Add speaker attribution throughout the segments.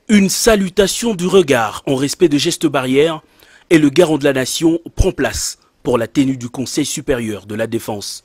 Speaker 1: Une salutation du regard en respect de gestes barrières et le garant de la nation prend place pour la tenue du Conseil supérieur de la défense.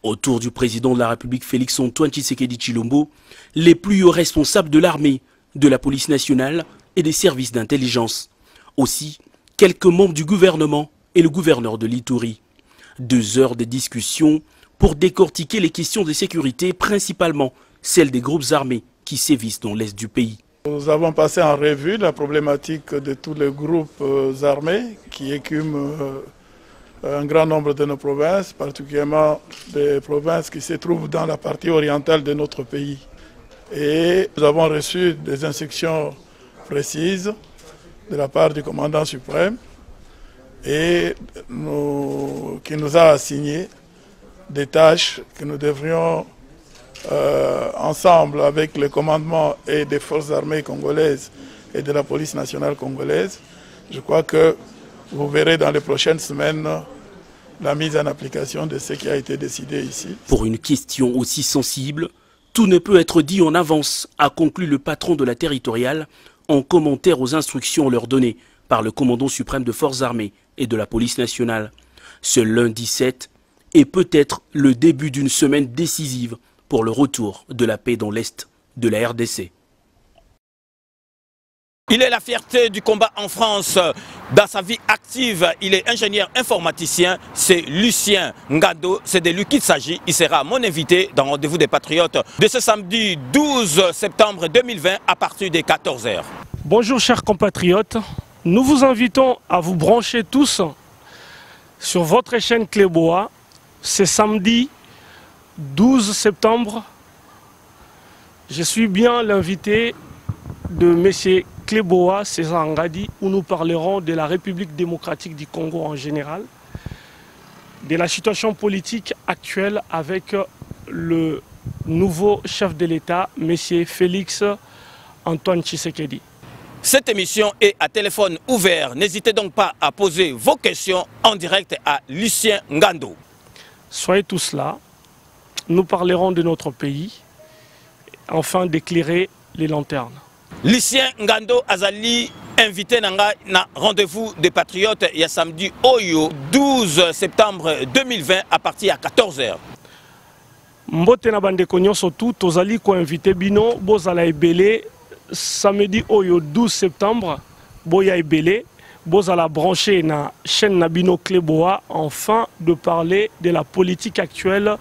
Speaker 1: Autour du président de la République Félix Antoine Tshisekedi Tshilombo, les plus hauts responsables de l'armée, de la police nationale et des services d'intelligence. Aussi, quelques membres du gouvernement et le gouverneur de l'Ituri. 2 heures de discussion pour décortiquer les questions de sécurité, principalement celles des groupes armés qui sévissent dans l'est du pays.
Speaker 2: Nous avons passé en revue la problématique de tous les groupes armés qui écument un grand nombre de nos provinces, particulièrement des provinces qui se trouvent dans la partie orientale de notre pays. Et nous avons reçu des instructions précises de la part du commandant suprême et qui nous a assigné des tâches que nous devrions ensemble avec le commandement et des forces armées congolaises et de la police nationale congolaise. Je crois que vous verrez dans les prochaines semaines la mise en application de ce qui a été décidé ici.
Speaker 1: Pour une question aussi sensible, tout ne peut être dit en avance, a conclu le patron de la territoriale en commentaire aux instructions leur données par le commandant suprême de forces armées et de la police nationale. Ce lundi 7 est peut-être le début d'une semaine décisive pour le retour de la paix dans l'Est de la RDC.
Speaker 3: Il est la fierté du combat en France. Dans sa vie active, il est ingénieur informaticien. C'est Lucien Ngando. C'est de lui qu'il s'agit. Il sera mon invité dans Rendez-vous des Patriotes de ce samedi 12 septembre 2020 à partir des 14 h.
Speaker 4: Bonjour chers compatriotes. Nous vous invitons à vous brancher tous sur votre chaîne Cléboa. C'est samedi 12 septembre. Je suis bien l'invité de M. Cléboa César Ngadi, où nous parlerons de la République démocratique du Congo en général, de la situation politique actuelle avec le nouveau chef de l'État, M. Félix Antoine Tshisekedi.
Speaker 3: Cette émission est à téléphone ouvert. N'hésitez donc pas à poser vos questions en direct à Lucien Ngando.
Speaker 4: Soyez tous là. Nous parlerons de notre pays, afin d'éclairer les lanternes.
Speaker 3: Lucien Ngando Azali, invité na Rendez-vous des Patriotes, il y a samedi Oyo, 12 septembre 2020 à partir de 14 h.
Speaker 4: Mbote na bandeko nyonso tu tozali ko invité bino bozala ebele samedi Oyo 12 septembre boya ebele bozala branché na chaîne na bino Cléboa afin de parler de la politique actuelle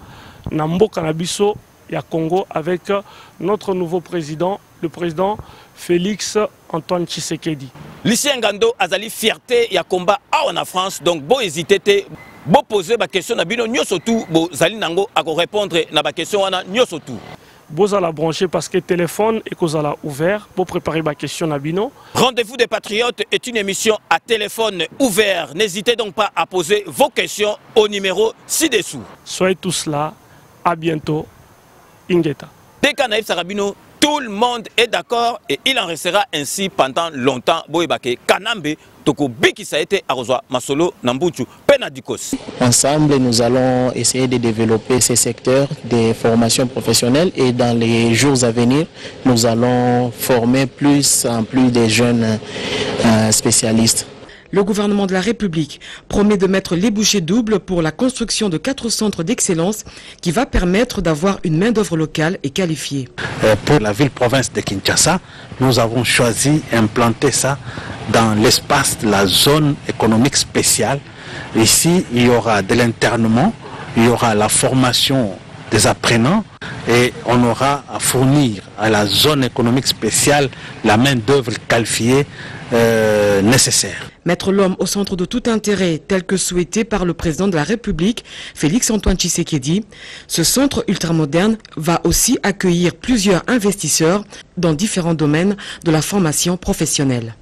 Speaker 4: na mboka na biso ya Congo avec notre nouveau président, le président Félix Antoine Tshisekedi.
Speaker 3: Lucien Ngando azali fierté ya combat en France, donc bo hésiter bo poser ba question na bino nyoso tout bo zali nango a répondre na ba question wana nyoso tout.
Speaker 4: Bozala branché parce que téléphone et kozala ouvert pour préparer ma question na bino.
Speaker 3: Rendez-vous des Patriotes est une émission à téléphone ouvert. N'hésitez donc pas à poser vos questions au numéro ci-dessous.
Speaker 4: Soyez tous là. À bientôt. Ingeta.
Speaker 3: Dès qu'Anaïf Sarabino, tout le monde est d'accord et il en restera ainsi pendant longtemps. Boébake, Kanambe, Toko Biki Saete, Arozwa, Masolo, Nambuchu, Penadikos.
Speaker 5: Ensemble, nous allons essayer de développer ces secteurs de formation professionnelle et dans les jours à venir, nous allons former plus en plus de jeunes spécialistes.
Speaker 6: Le gouvernement de la République promet de mettre les bouchées doubles pour la construction de 4 centres d'excellence qui va permettre d'avoir une main-d'œuvre locale et qualifiée.
Speaker 7: Pour la ville-province de Kinshasa, nous avons choisi d'implanter ça dans l'espace de la zone économique spéciale. Ici, il y aura de l'internement, il y aura la formation des apprenants et on aura à fournir à la zone économique spéciale la main-d'œuvre qualifiée nécessaire.
Speaker 6: Mettre l'homme au centre de tout intérêt, tel que souhaité par le président de la République, Félix Antoine Tshisekedi, ce centre ultramoderne va aussi accueillir plusieurs investisseurs dans différents domaines de la formation professionnelle.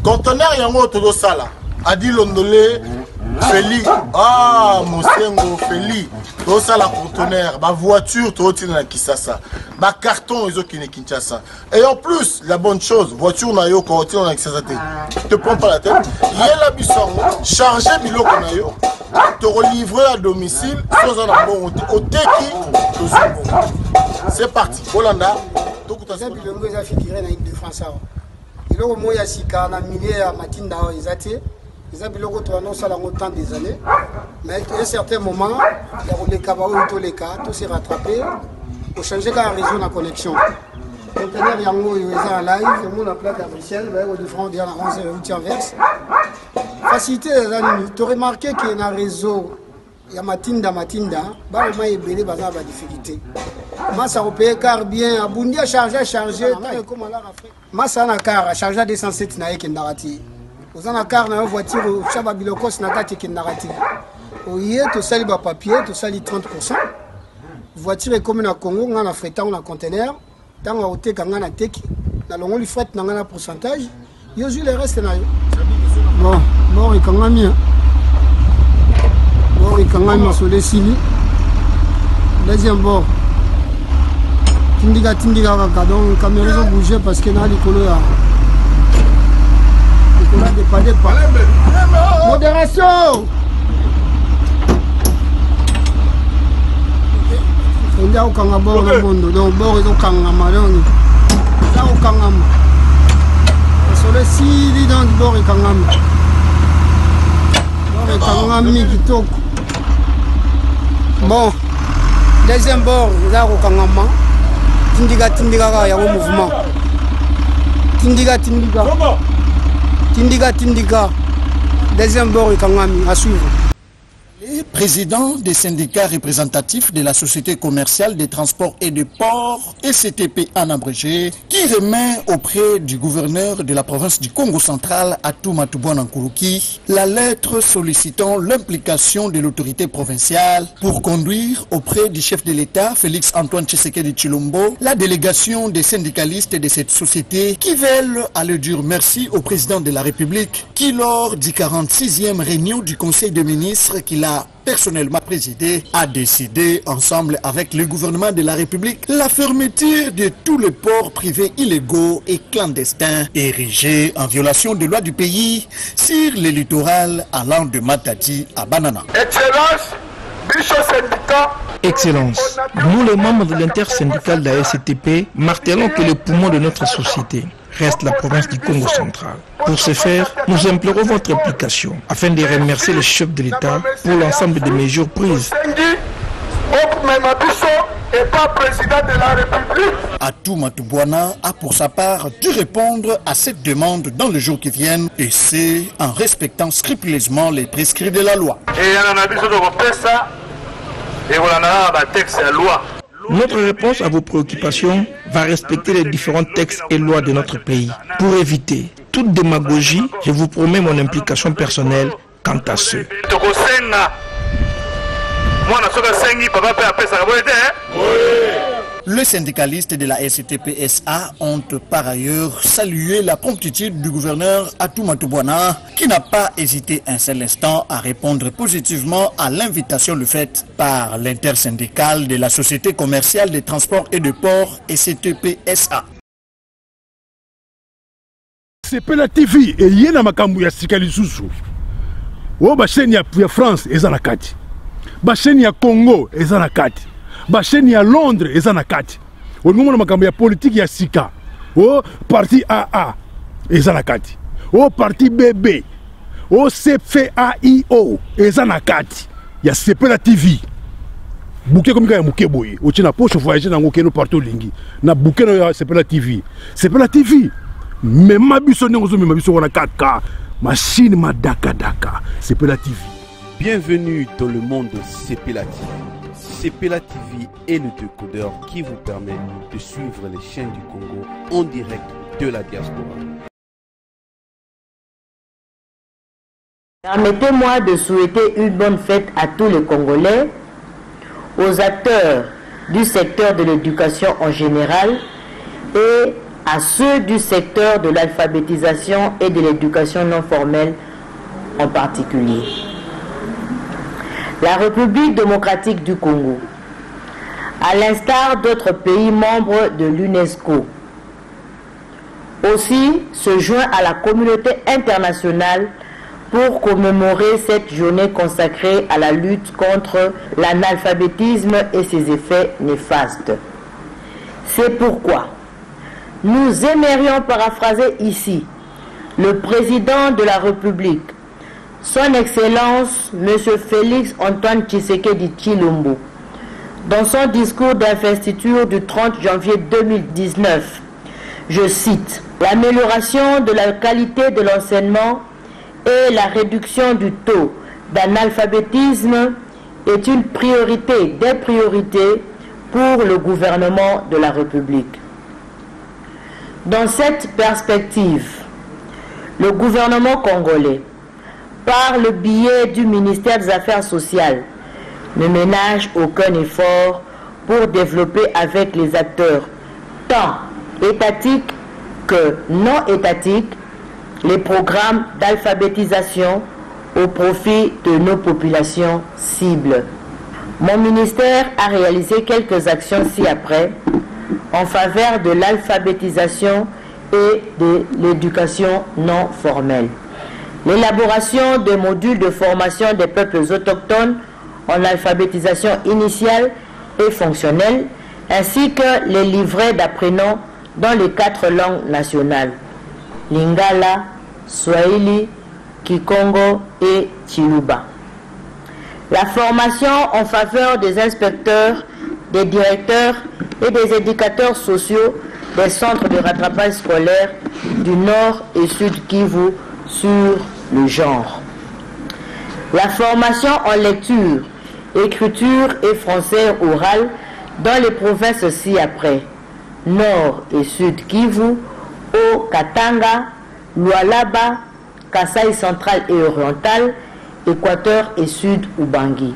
Speaker 8: Conteneur yango todo sala. Adi Londolé, Feli, Moussengo, Feli. tout ça la conteneur, ma voiture, tout na Kisasa, ma carton ils ont qui Kinshasa. Et en plus, la bonne chose, voiture na yo quand on na Kisasa, te prends pas la tête. Il y a la bisson, charger biloko na yo, te relivrer à domicile, sans un bon au teki, c'est parti. Hollanda, tout ça c'est biloko za figuré na équipe de France. Il y a moya sika na milliers à matinda izati. Ils ont biloko to annonce à longtemps des années. Mais à un certain moment, il y a les cabas tous les cas, tout s'est rattrapé. Pour changer la réseau de la connexion. Conteneur yango ils en live, le monde en plaque à Bruxelles, au différent de la 11 route inverse. Facilité tu as remarqué qu'il y a un réseau, il y a matinda, bah le moins belé bazar la difficulté. Massa européen car bien, abundi à charger, comme à la Afrique. Massa na car, charger à 207 na yeke narati. Aux en car na voiture, chaba bilokos na kati yeke narati. Oye, tu sali ba papier, tu sali 30%. Voiture est comme na Congo, on a frété on a conteneur. Tant on a été quand on a teki, na longo li fret na ngana pourcentage. Yo ju le reste na yo. Bon, et quand on a mis. Bon, et quand on a mis sur les sili. Deuxième bord. Tindiga kaka donc caméra ont bougé parce que na likolo ya. Likolo de pas. Modération. Il y a aucun abord dans le monde, donc bord est aucun amadon. Il y a aucun am. Sur le site, donc bord est aucun am. Bord est aucun ami qui toque. Bon, deuxième bord, il y a aucun am. Tindiga, il y a un mouvement. Tindiga. Deuxième bord est aucun ami à suivre.
Speaker 9: Président des syndicats représentatifs de la Société commerciale des transports et des ports, SCTP en abrégé, qui remet auprès du gouverneur de la province du Congo central, Atuma Tubouana Nkuruki, la lettre sollicitant l'implication de l'autorité provinciale pour conduire auprès du chef de l'État, Félix Antoine Tshisekedi Tshilombo, la délégation des syndicalistes de cette société qui veulent aller dire merci au président de la République qui, lors du 46e réunion du Conseil des ministres qu'il a personnellement présidé, a décidé, ensemble avec le gouvernement de la République, la fermeture de tous les ports privés illégaux et clandestins érigés en violation des lois du pays sur le littoral allant de Matadi à Banana.
Speaker 10: Excellence, nous les membres de l'intersyndicale de la SCTP martelons que le poumon de notre société reste la province du Congo central. Pour ce faire, nous implorons votre implication afin de remercier le chef de l'État pour l'ensemble des mesures prises.
Speaker 9: Atuma Tubouana a pour sa part dû répondre à cette demande dans les jours qui viennent, et c'est en respectant scrupuleusement les prescrits de la loi.
Speaker 10: Notre réponse à vos préoccupations va respecter les différents textes et lois de notre pays. Pour éviter toute démagogie, je vous promets mon implication personnelle quant à ce.
Speaker 9: Les syndicalistes de la SCTP-SA ont par ailleurs salué la promptitude du gouverneur Atuma Tubouana qui n'a pas hésité un seul instant à répondre positivement à l'invitation faite par l'intersyndicale de la Société commerciale des transports et de ports SCTP-SA.
Speaker 11: Sepela TV et yena makambu ya sikali susu. O ba chaîne ya France ezana kati. Ba chaîne ya Congo ezana kati. Ba chaîne ya Londres ezana kati. O ngomona makambu ya politique ya sika. O parti AA ezana kati. O parti BB. O CFAIO ezana kati. Ya Sepela TV. Bouquet comme ya muke boye. O tina poche voyager na ngokeno partout lingi. Na bouquet na Sepela TV. Sepela TV. Mais ma biso n'engozo mais ma biso wana 4K machine ma daka Sepela TV.
Speaker 12: Bienvenue dans le monde de Sepela TV. Sepela TV est le décodeur qui vous permet de suivre les chaînes du Congo en direct de la diaspora.
Speaker 13: Permettez-moi de souhaiter une bonne fête à tous les Congolais, aux acteurs du secteur de l'éducation en général et à ceux du secteur de l'alphabétisation et de l'éducation non formelle en particulier. La République démocratique du Congo, à l'instar d'autres pays membres de l'UNESCO, aussi se joint à la communauté internationale pour commémorer cette journée consacrée à la lutte contre l'analphabétisme et ses effets néfastes. C'est pourquoi nous aimerions paraphraser ici le président de la République, Son Excellence M. Félix Antoine Tshisekedi Tshilombo, dans son discours d'investiture du 30 janvier 2019, je cite, « L'amélioration de la qualité de l'enseignement et la réduction du taux d'analphabétisme est une priorité des priorités pour le gouvernement de la République. » Dans cette perspective, le gouvernement congolais, par le biais du ministère des Affaires sociales, ne ménage aucun effort pour développer avec les acteurs, tant étatiques que non étatiques, les programmes d'alphabétisation au profit de nos populations cibles. Mon ministère a réalisé quelques actions ci-après en faveur de l'alphabétisation et de l'éducation non formelle. L'élaboration des modules de formation des peuples autochtones en alphabétisation initiale et fonctionnelle, ainsi que les livrets d'apprenants dans les 4 langues nationales, Lingala, Swahili, Kikongo et Chiluba. La formation en faveur des inspecteurs, des directeurs et des éducateurs sociaux des centres de rattrapage scolaire du Nord et Sud Kivu sur le genre. La formation en lecture, écriture et français oral dans les provinces ci-après, Nord et Sud Kivu, au Katanga, Lualaba, Kasaï central et oriental, Équateur et Sud Ubangi.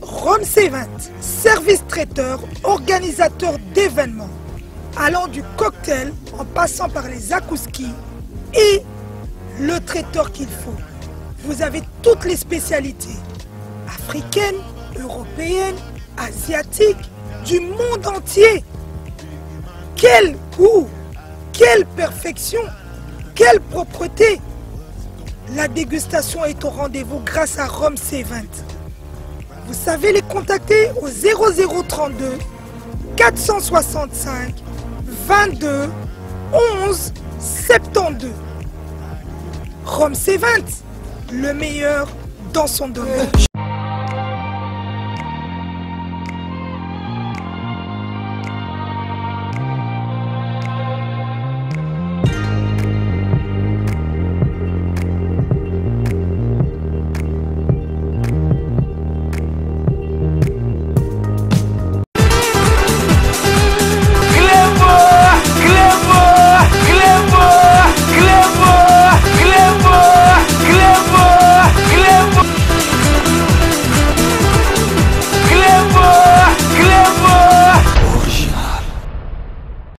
Speaker 14: ROMS-Event, service traiteur, organisateur d'événements, allant du cocktail en passant par les akouskis et le traiteur qu'il faut. Vous avez toutes les spécialités, africaines, européennes, asiatiques, du monde entier. Quel goût, quelle perfection, quelle propreté. La dégustation est au rendez-vous grâce à ROMS-Event. Vous savez les contacter au 0032 465 22 11 72. ROMS-Event, le meilleur dans son domaine.